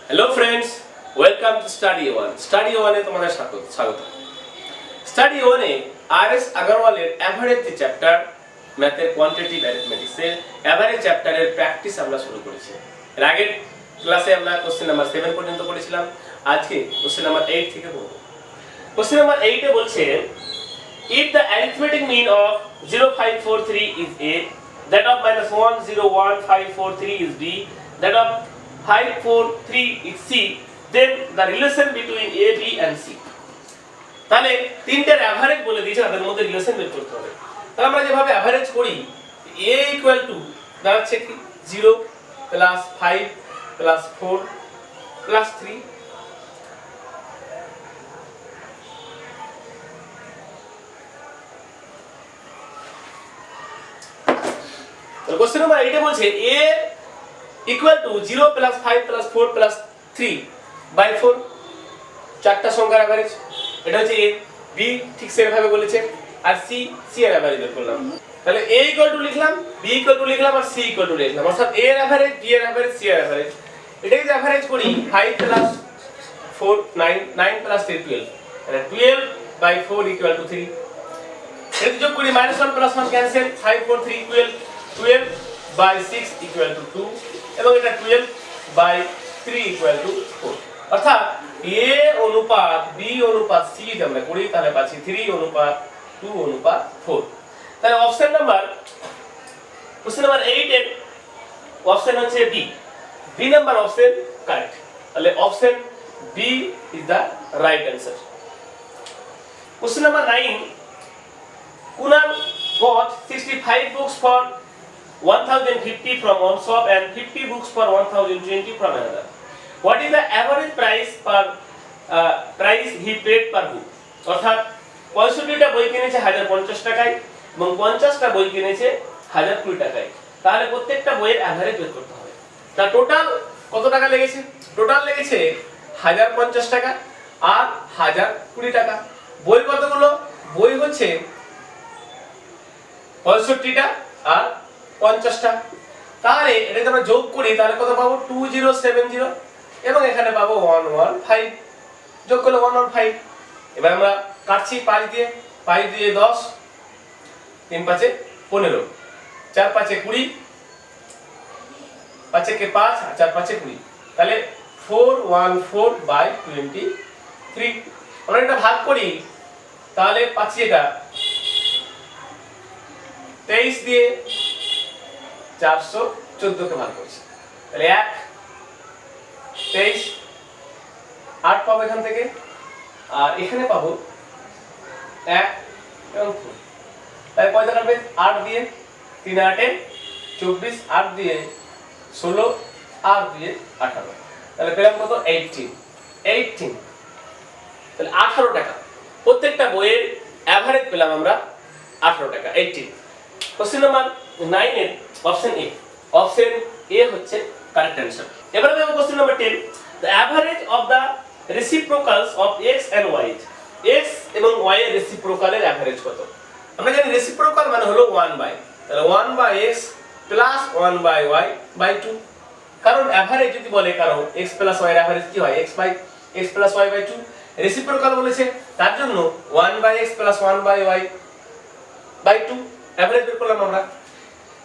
Hello friends, welcome to study one. Study one तुम्हारे स्वागत। Study one RS अग्रवालेर average যে চ্যাপ্টার ম্যাথের কোয়ান্টিটেটিভ অ্যারিথমেটিক্সের এভারেজ চ্যাপ্টারের প্র্যাকটিস আমরা শুরু করেছি। এর আগের ক্লাসে আমরা কোশ্চেন নাম্বার 7 পর্যন্ত পড়েছিলাম। আজকে কোশ্চেন নাম্বার 8 থেকে পড়ব। কোশ্চেন নাম্বার 8 এ বলছে if the arithmetic mean of 0543 is a, that of -101543 is b, that of 543 is c, then the relation between a, b and c. তাহলে তিনটার এভারেজ বলে দিয়েছে, তাদের মধ্যে রিলেশন বের করতে হবে। তাহলে আমরা যেভাবে এভারেজ করি a ইকুয়াল টু দাঁড়াচ্ছে কি 0 প্লাস 5 প্লাস 4 প্লাস 3। তো কোশ্চেন নাম্বার 8 এ বলছে a equal to 0 plus 5 plus 4 plus 3 by 4, চারটা সংখ্যার এভারেজ। এটা হচ্ছে a, b ঠিক সেভাবে বলেছে, আর c এর এভারেজ বের করলাম। তাহলে a ইকুয়াল টু লিখলাম, b ইকুয়াল টু লিখলাম, আর c ইকুয়াল টু লিখলাম। অর্থাৎ a এর এভারেজ, b এর এভারেজ, c এর এভারেজ। এটাকে যদি এভারেজ করি 5 প্লাস 4 9, 9 প্লাস 3 12, তাহলে 12 বাই 4 ইকুয়াল টু 3। এর যোগ করি -1 plus 1 cancel, 5 4 3 12, 12 by 6 equal to 2, এবং এটা 12 বাই 3 ইকুয়াল টু 4। অর্থাৎ a অনুপাত b অনুপাত c যদি আমরা করি তাহলে পাচ্ছি 3 অনুপাত 2 অনুপাত 4। তাহলে অপশন নাম্বার কোশ্চেন নাম্বার 8 এর অপশন হচ্ছে b। b number option correct. তাহলে option b is the right answer. Question number 9, Kunal bought 65 books for 1050 from one shop and 50 books for 1020 from another. What is the average price he paid per book? অর্থাৎ 65টা বই কিনেছে 1050 টাকায় এবং 50টা বই কিনেছে 1020 টাকায়। তাহলে প্রত্যেকটা বইয়ের এভারেজ বের করতে হবে। তা টোটাল কত টাকা লেগেছে? টোটাল লেগেছে 1050 টাকা আর 1020 টাকা। বই কতগুলো? বই হচ্ছে 65টা আর 50টা। তাহলে এটা যদি আমরা যোগ করি তাহলে কত পাবো? 2070, এবং এখানে পাবো 115। যোগ করলে 115। এবার আমরা কাটছি 5 দিয়ে, 5 দিয়ে 10, 3 5 15, 4 5 20, 5 কে 5 আর 4 5 20। তাহলে 414/23। আমরা এটা ভাগ করি তাহলে পাচ্ছি এটা 23 দিয়ে 414 কে ভাগ করছি, তাহলে 1 23 8 পাবো এখান থেকে, আর এখানে পাবো 1 এবং 4। তাহলে কয়টা কাটবে? 8 দিয়ে 3 8 24, 8 দিয়ে 16, 8 দিয়ে 18। তাহলে পেলাম কত? 18। তাহলে 18 টাকা। প্রত্যেকটা বইয়ের এভারেজ পেলাম আমরা 18 টাকা, 18। কোশ্চেন নাম্বার 9 এর অপশন এ। অপশন এ হচ্ছে কারেক্ট অ্যানসার। এবারে দেখো question number 10, the average of the reciprocals of x and y. x এবং y এর রেসিপ্রোকালের এভারেজ কত? আমরা জানি রেসিপ্রোকাল মানে হলো 1/, তাহলে 1/x প্লাস 1/y বাই 2। কারণ এভারেজ যদি বলে কারণ x প্লাস y এর এভারেজ কি হয়? x plus y by 2। Reciprocal বলেছে তার জন্য 1/x plus 1/y by 2 average বের করলাম আমরা।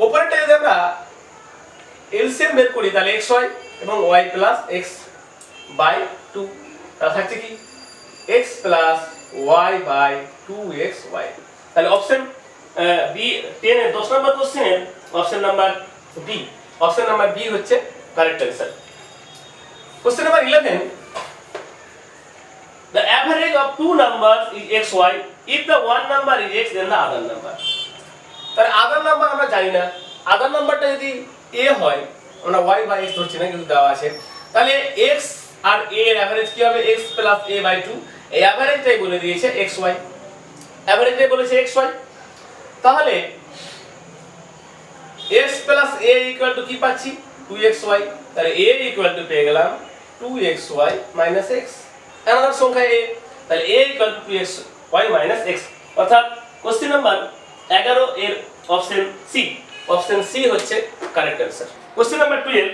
উপরেরটা যদি আমরা এলসিএম বের করি তাহলে xy এবং y প্লাস x বাই 2, তাহলে থাকছে কি x plus y by 2xy। তাহলে অপশন বি 10 এর 10 নম্বর কোশ্চেনের option number B. Option number b হচ্ছে correct answer. Question number 11, the average of two numbers is xy. If the one number is x, then the other number. তাহলে আদার number আমরা জানি না। আদার নাম্বারটা যদি a হয়, আমরা y বাই x ধরছি না, কিন্তু দেওয়া আছে। তাহলে x আর a এর এভারেজ কি হবে? x plus a by 2। এই এভারেজটাই বলে দিয়েছে xy, এভারেজটাই বলেছে xy। তাহলে x plus a equal two কি পাচ্ছি? 2xy। তাহলে a ইকুয়াল টু পেয়ে গেলাম 2xy মাইনাস x। আলাদা সংখ্যা a, তাহলে a equal two 2xy minus x। অর্থাৎ কোশ্চেন নাম্বার 11 এর অপশন সি। অপশন সি হচ্ছে correct answer. Question number 12,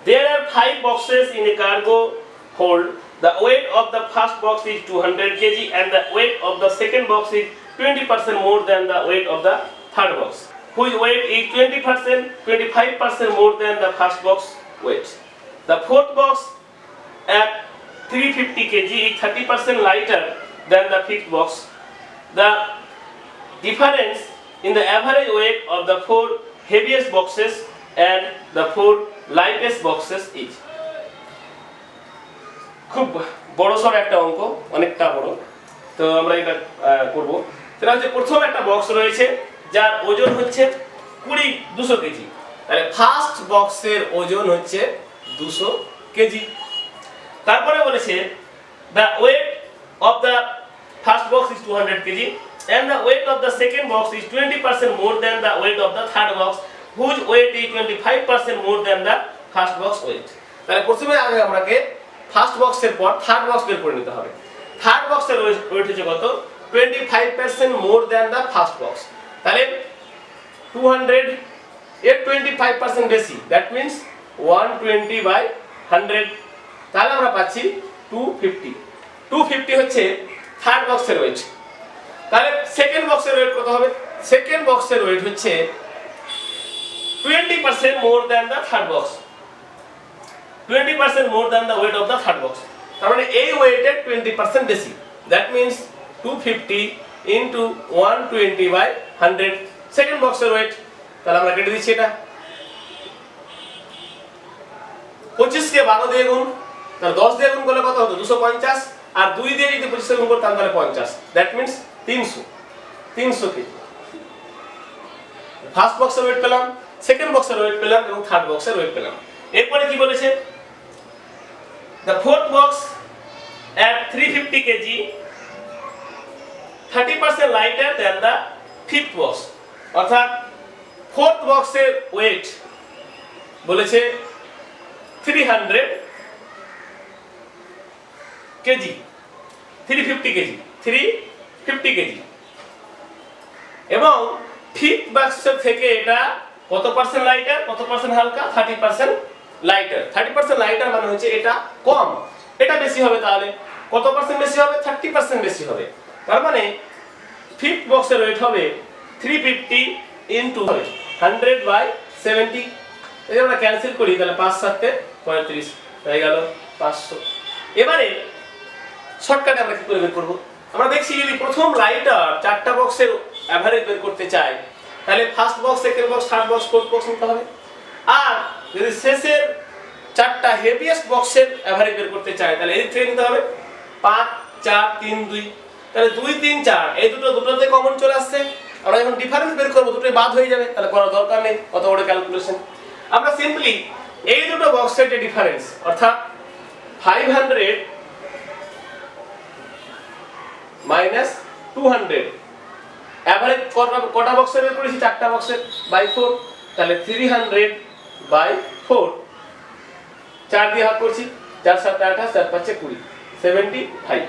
There are 5 boxes in a cargo hold. The weight of the first box is 200 kg and the weight of the second box is 20% more than the weight of the third box, whose weight is 25% more than the first box weight. The fourth box at 350 kg is 30% lighter than the fifth box. The difference in the average weight of the 4 heaviest boxes and the 4 lightest boxes is. খুব বড় সর একটা অঙ্ক, অনেকটা বড়, তো আমরা এটা করব। সেটা হচ্ছে প্রথম একটা বক্স রয়েছে যার ওজন হচ্ছে 200 কেজি। তাহলে ফার্স্ট বক্সের ওজন হচ্ছে 200 কেজি। তারপরে বলেছে the weight of the first box is 200 kg and the weight of the second box is 20% more than the weight of the third box, whose weight is 25% more than the first box weight. তাহলে প্রথমে আগে আমাকে first বক্সের পর third box বের করে নিতে হবে। থার্ড বক্সের ওয়েট হচ্ছে কত? 25% more than the first box. তাহলে 200 এর 25% বেশি, দ্যাট মিন্স 120/100। তাহলে আমরা পাচ্ছি 250। 250 হচ্ছে থার্ড বক্সের ওয়েট। তাহলে সেকেন্ড বক্সের ওয়েট কত হবে? সেকেন্ড বক্সের ওয়েট হচ্ছে 20% more than the third box. 20% more than the weight of the third box. তার মানে এই ওয়েটের 20% বেশি, দ্যাট মিন্স 250 ইনটু 120/100 সেকেন্ড বক্সের ওয়েট। তাহলে আমরা কেটে দিচ্ছি এটা। 25 কে 12 দিয়ে গুণ, তাহলে 10 দিয়ে গুণ করলে কত হতো? 250, আর 2 দিয়ে যদি 25 কে গুণ করতাম তাহলে 50, দ্যাট মিন্স 300 কেজি। ফার্স্ট বক্সের ওয়েট পেলাম, সেকেন্ড বক্সের ওয়েট পেলাম এবং থার্ড বক্সের ওয়েট পেলাম। এরপরে কি বলেছে? The fourth box at 350 kg 30% lighter than the fifth box. অর্থাৎ ফোর্থ বক্সের ওয়েট বলেছে 300 কেজি, 350 কেজি, 350 কেজি, এবং ফিফথ বক্সের থেকে এটা কত পার্সেন্ট লাইটার, কত পার্সেন্ট হালকা? 30% লাইটার। 30% লাইটার মানে হচ্ছে এটা কম, এটা বেশি হবে। তাহলে কত পার্সেন্ট বেশি হবে? 30% বেশি হবে। তার মানে ফিফথ বক্সের ওয়েট হবে 350 ইনটু 100/70। এই আমরা ক্যান্সেল করি, তাহলে 5 7 35 হয়ে গেল 500। এবারে শর্টকাটে আমরা কি করে বের করব? আমরা দেখছি যদি প্রথম লাইটার চারটা বক্সের এভারেজ বের করতে চাই তাহলে first box, second box, third box, fourth box নিতে হবে। আর যদি শেষের চারটা হেভিয়েস্ট বক্সের এভারেজ বের করতে চাই তাহলে এদিক থেকে নিতে হবে 5 4 3 2। তাহলে 2 3 4 এই দুটোতে কমন চলে আসছে। আমরা যখন ডিফারেন্স বের করব দুটোই বাদ হয়ে যাবে, তাহলে করার দরকার নেই কত বড় ক্যালকুলেশন। আমরা সিম্পলি এই দুটো বক্সের যে ডিফারেন্স অর্থাৎ 500 মাইনাস 200 এভারেজ কটা বক্সের বের করেছি? চারটা বক্সের, বাই 4। তাহলে 300/4 4 দিয়ে ভাগ করছি, 4 7 28, 4 5 20, 75।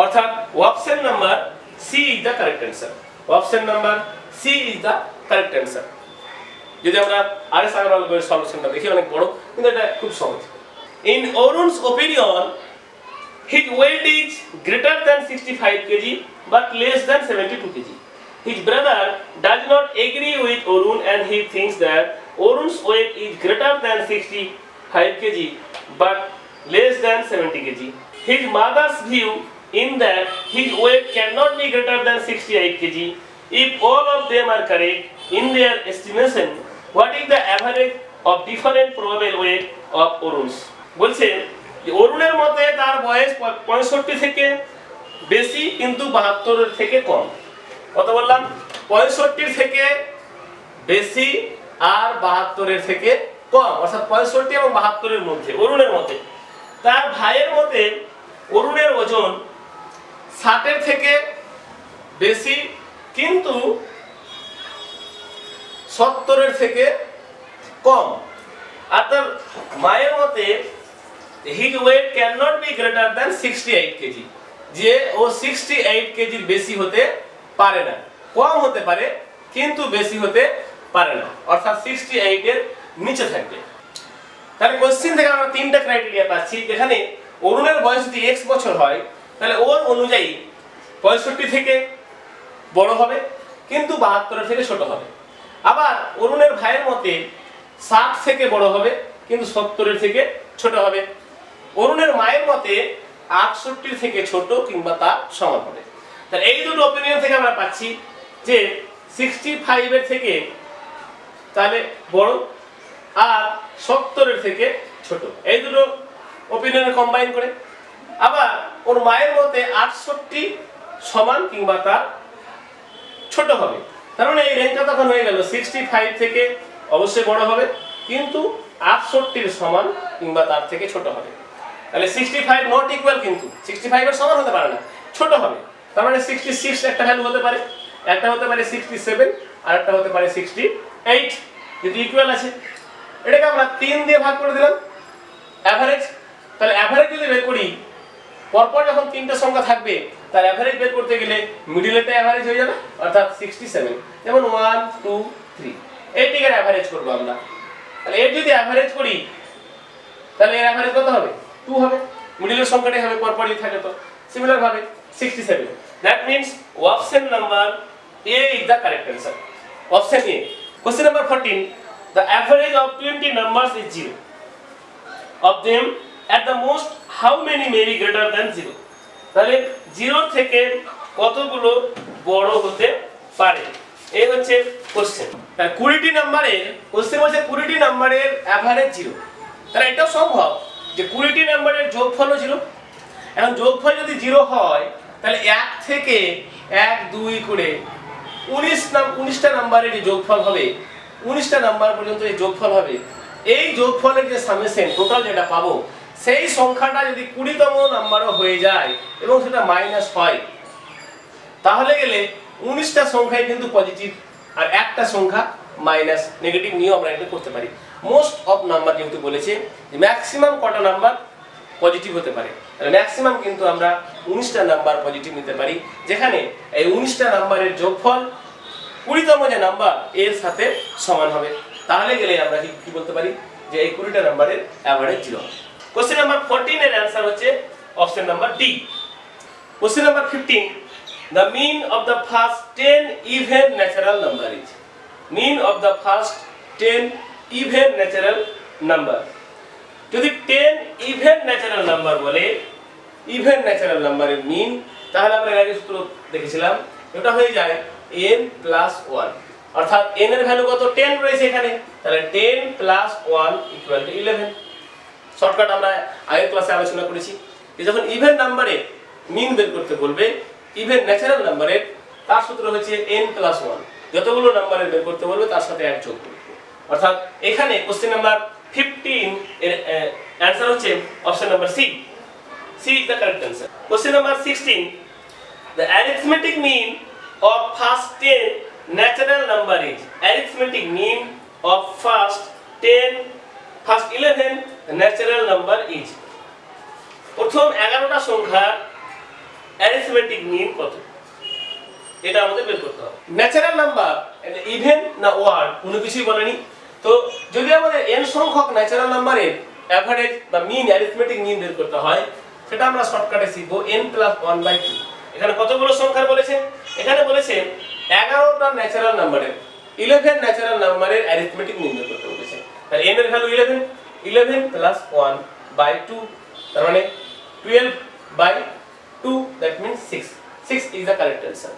অর্থাৎ option number C is the correct answer. Option number C is the correct answer. যদি আমরা আরএস আগরওয়ালের সলিউশনটা দেখি, অনেক বড় কিন্তু এটা খুব সহজ। In Arun's opinion his weight is greater than 65 kg but less than 72 kg. His brother does not agree with Arun and he thinks that Arun's weight is greater than 65 kg but less than 70 kg. His mother's view in that his weight cannot be greater than 68 kg. If all of them are correct in their estimation, what is the average of different probable weight of Arun's? বলছে যে অরুণের মতে তার বয়স 65 থেকে বেশি কিন্তু 72 থেকে কম। কত বললাম? 65 থেকে বেশি আর 72 থেকে কম, অর্থাৎ 65 এবং 72 মধ্যে অরুণের মতে। তার ভাইয়ের মতে অরুণের ওজন 60 থেকে বেশি কিন্তু 70 থেকে কম। আর তার মায়ের মতে his weight cannot be greater than 68 kg, যে ও 68 কেজির বেশি হতে পারে না, কম হতে পারে কিন্তু বেশি হতে পারে না, অর্থাৎ 68 এর নিচে থাকবে। তাহলে কোশ্চেন থেকে আমরা তিনটা ক্রাইটেরিয়া পাচ্ছি, যেখানে অরুণের বয়স যদি x বছর হয় তাহলে ওর অনুযায়ী 65 থেকে বড় হবে কিন্তু 72 থেকে ছোট হবে। আবার অরুণের ভাইয়ের মতে 60 থেকে বড় হবে কিন্তু 70 থেকে ছোট হবে। অরুণের মায়ের মতে 68 থেকে ছোট কিংবা তার সমান হবে। তাহলে এই দুটো অপিনিয়ন থেকে আমরা পাচ্ছি যে 65 এর থেকে তাহলে বড় আর 70 এর থেকে ছোট, এই দুটো অপিনিয়ন কম্বাইন করে। আবার ওর মায়ের মতে 68 সমান কিংবা তার ছোট হবে। তার মানে এই রেঞ্জটা তখন হয়ে গেল 65 থেকে অবশ্যই বড় হবে কিন্তু 68 এর সমান কিংবা তার থেকে ছোট হবে। তাহলে 65 নট ইকুয়াল, কিন্তু 65 এর সমান হতে পারে না, ছোট হবে। তার মানে 66 একটা ভ্যালু হতে পারে, একটা হতে পারে 67 আর একটা হতে পারে 68, যদি ইকুয়াল আছে। এটাকে আমরা 3 দিয়ে ভাগ করে দিলাম এভারেজ। তাহলে এভারেজ যদি বের করি, পরপর যখন তিনটা সংখ্যা থাকবে তার এভারেজ বের করতে গেলে মিডলেরটা এভারেজ হয়ে যাবে, অর্থাৎ 67। যেমন 1 2 3 এইটিকে এভারেজ করব আমরা। তাহলে এর যদি এভারেজ করি তাহলে এর এভারেজ কত হবে? 2 হবে, মিডলের সংখ্যাটাই হবে পরপরই থাকে। তো সিমিলার ভাবে 67, that means option number A is the correct answer. Option A. Question number 14. The average of 20 numbers is 0. Of them, at the most, how many may be greater than 0? তাহলে 0 থেকে কতগুলো বড় হতে পারে, এই হচ্ছে কোশ্চেন। তাহলে 20টি নাম্বারের কোশ্চেন হচ্ছে 20টি নাম্বারের এভারেজ 0। তাহলে এটাও সম্ভব যে 20টি নাম্বারের যোগফলও 0। এখন যোগফল যদি 0 হয় তাহলে 1 থেকে 1 2 করে 19টা নাম্বারের যে যোগফল হবে, 19টা নাম্বার পর্যন্ত এই যোগফল হবে। এই যোগফলের যে সামেশন টোটাল যেটা পাবো, সেই সংখ্যাটা যদি 20তম নাম্বারও হয়ে যায় এবং সেটা মাইনাস হয়, তাহলে গেলে 19টা সংখ্যাই কিন্তু পজিটিভ আর একটা সংখ্যা মাইনাস নেগেটিভ নিয়েও আমরা এটা করতে পারি। মোস্ট অফ নাম্বার যেহেতু বলেছে যে ম্যাক্সিমাম কটা নাম্বার পজিটিভ হতে পারে, তাহলে ম্যাক্সিমাম কিন্তু আমরা 19টা নাম্বার পজিটিভ নিতে পারি, যেখানে এই 19টা নাম্বারের যোগফল 20তম যে নাম্বার এর সাথে সমান হবে। তাহলে গেলে আমরা কি বলতে পারি যে এই 20টা নাম্বারের এভারেজ 0 হবে। কোশ্চেন নাম্বার 14 এর आंसर হচ্ছে option number D. Question number 15, the mean of the first 10 even natural number is. Mean of the first 10 even natural number. যদি 10 ইভেন ন্যাচারাল নাম্বার বলে, ইভেন ন্যাচারাল নাম্বারের মিন, তাহলে আমরা এর আগে সূত্র দেখেছিলাম, এটা হয়ে যায় n + 1, অর্থাৎ n এর ভ্যালু কত? 10 রয়েছে এখানে, তাহলে 10 + 1 = 11। শর্টকাট আমরা আগের ক্লাসে আলোচনা করেছি যে যখন ইভেন নাম্বারে মিন বের করতে বলবে, ইভেন ন্যাচারাল নাম্বারের, তার সূত্র হচ্ছে n + 1, যতগুলো নাম্বারের বের করতে বলবে তার সাথে 1 যোগ করবে। অর্থাৎ এখানে কোশ্চেন নাম্বার 15 এর आंसर হচ্ছে option number C. C is the correct answer. Question number 16, the arithmetic mean of first 10 natural number is. Arithmetic mean of first 11 natural number is. প্রথম 11টা সংখ্যার arithmetic mean কত, এটা আমাদের বের করতে হবে। ন্যাচারাল নাম্বার ইভেন না ওয়ার্ড কোনো কিছুই বলেনি। তো যদি আমাদের n সংখ্যক ন্যাচারাল নাম্বারের এভারেজ বা মিন, অ্যারিথমেটিক মিন বের করতে হয়, সেটা আমরা শর্টকাটে শিখব n + 1/2। এখানে কতগুলো সংখ্যার বলেছে? এখানে বলেছে 11টা ন্যাচারাল নাম্বারের, 11 ন্যাচারাল নাম্বারের অ্যারিথমেটিক মিন বের করতে বলেছে। তাহলে n এর ভ্যালু 11, 11 + 1/2, তার মানে 12/2, that means 6। 6 is the correct answer.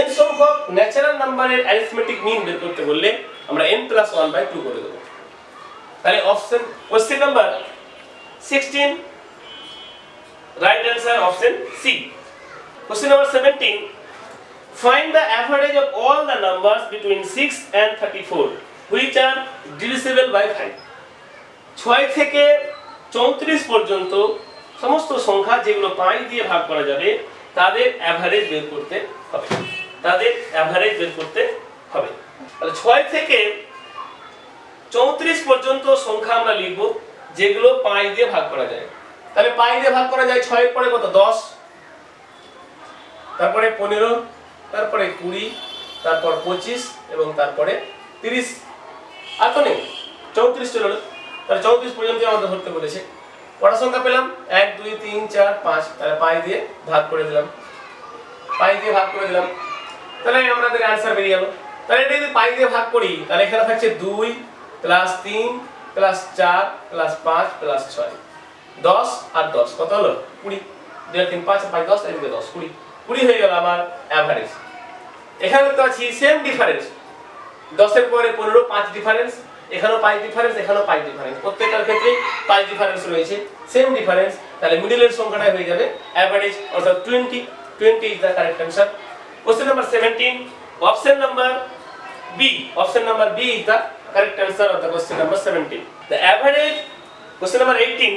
n সংখ্যক ন্যাচারাল নাম্বারের অ্যারিথমেটিক মিন বের করতে বললে আমরা n + 1/2 করে দেব। তাহলে option question number 16, right answer option C. Question number 17, find the average of all the numbers between 6 and 34 which are divisible by 5. 6 থেকে 34 পর্যন্ত সমস্ত সংখ্যা যেগুলো 5 দিয়ে ভাগ করা যাবে তাদের এভারেজ বের করতে হবে, তাদের এভারেজ বের করতে হবে। তাহলে 6 থেকে 34 পর্যন্ত সংখ্যা আমরা লিখব যেগুলো 5 দিয়ে ভাগ করা যায়। তাহলে 5 দিয়ে ভাগ করা যায়, 6 এর পরে কত? 10, তারপরে 15, তারপরে 20, তারপর 25 এবং তারপরে 30। আর তো নেই, 34 চলে গেল। তাহলে 34 পর্যন্ত আমাদের ধরতে বলেছে। কটা সংখ্যা পেলাম? 1 2 3 4 5, তাহলে পাই দিয়ে ভাগ করে দিলাম, তাহলে আমাদের অ্যানসার বেরিয়ে গেল। তাহলে এটা যদি পাই দিয়ে ভাগ করি তাহলে এখানে থাকছে 2 প্লাস 3 প্লাস 4 প্লাস 5 প্লাস 6, 10 আর 10 কত হলো? 20। 2 আর 3 5 আর 5 10, এদিকে 10 20, 20 হয়ে গেল আমার অ্যাভারেজ। এখানে তো আছে সেম ডিফারেন্স, 10 এর পরে 15 5 ডিফারেন্স, এখানেও 5 ডিফারেন্স, এখানেও 5 ডিফারেন্স, প্রত্যেকটার ক্ষেত্রে 5 ডিফারেন্স রয়েছে, সেম ডিফারেন্স। তাহলে মিডলের সংখ্যাটাই হয়ে যাবে অ্যাভারেজ, অর্থাৎ 20 is the correct answer. Question number 17, option number B, option number B is the correct answer of the question number 17। The average, question number 18,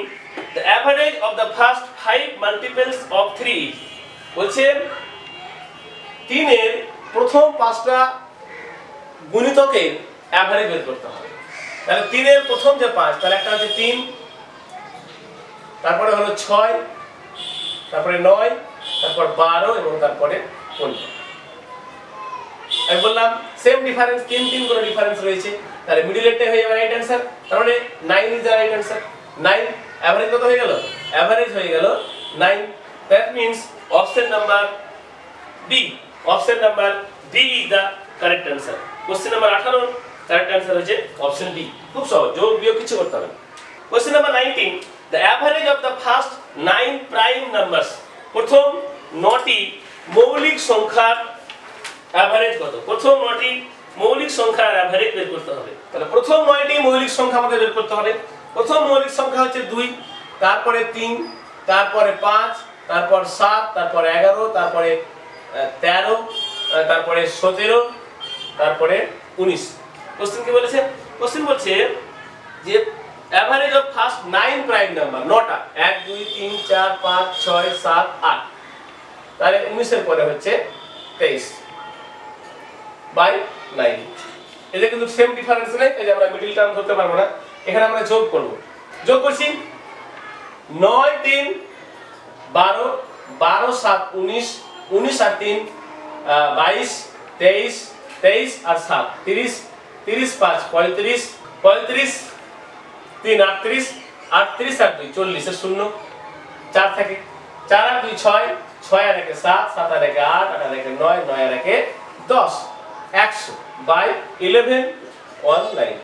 the average of the first 5 multiples of 3 is, বলছে 3 এর প্রথম 5টা গুণিতকের average বের করতে হবে। তাহলে 3 এর প্রথম যে 5, তাহলে একটা হচ্ছে 3, তারপরে হলো 6, তারপরে 9, তারপর 12 এবং তারপরে 15। আমি বললাম সেম ডিফারেন্স, 3 করে ডিফারেন্স রয়েছে, তাহলে মিডলেরটা হয়ে যাবে রাইট অ্যানসার, তার মানে 9 is the right answer. 9 average কত হয়ে গেল? অ্যাভারেজ হয়ে গেল 9। That means option number B, option number B is the correct answer. Question number 18, correct answer হচ্ছে অপশন বি। খুব সহজ, যোগ বিয়োগ কিছু করতে হবে না। Question number 19, the average of the first 9 prime numbers, প্রথম 9টি মৌলিক সংখ্যার অ্যাভারেজ কত? প্রথম 9টি মৌলিক সংখ্যার অ্যাভারেজ বের করতে হবে। তাহলে প্রথম 9টি মৌলিক সংখ্যা আমাদের বের করতে হবে। প্রথম মৌলিক সংখ্যা হচ্ছে 2, তারপরে 3, তারপরে 5, তারপর 7, তারপরে 11, তারপরে 13, তারপরে 17, তারপরে 19। কোশ্চেন কি বলেছে? কোশ্চেন বলছে যে average of first 9 prime number, 9টা, 1 2 3 4 5 6 7 8, তাহলে 19 এর পরে হচ্ছে 23 বাই 9। এটা কিন্তু সেম ডিফারেন্স নেই, তাই আমরা মিডল টার্ম ধরতে পারবো না। এখানে আমরা যোগ করব, যোগ করছি 9 3 12, 12 7 19, 19 আর 3 22, 23, 23 আর 7 30, 30 5 35, 35 3 38, 38 আর 2 40, এর শূন্য 4 থাকে, 4 আর 2 6, 6 আর 1 7, 7 আর 1 8, 8 আর 1 9, 9 আর 1 10, 100 বাই 11 19।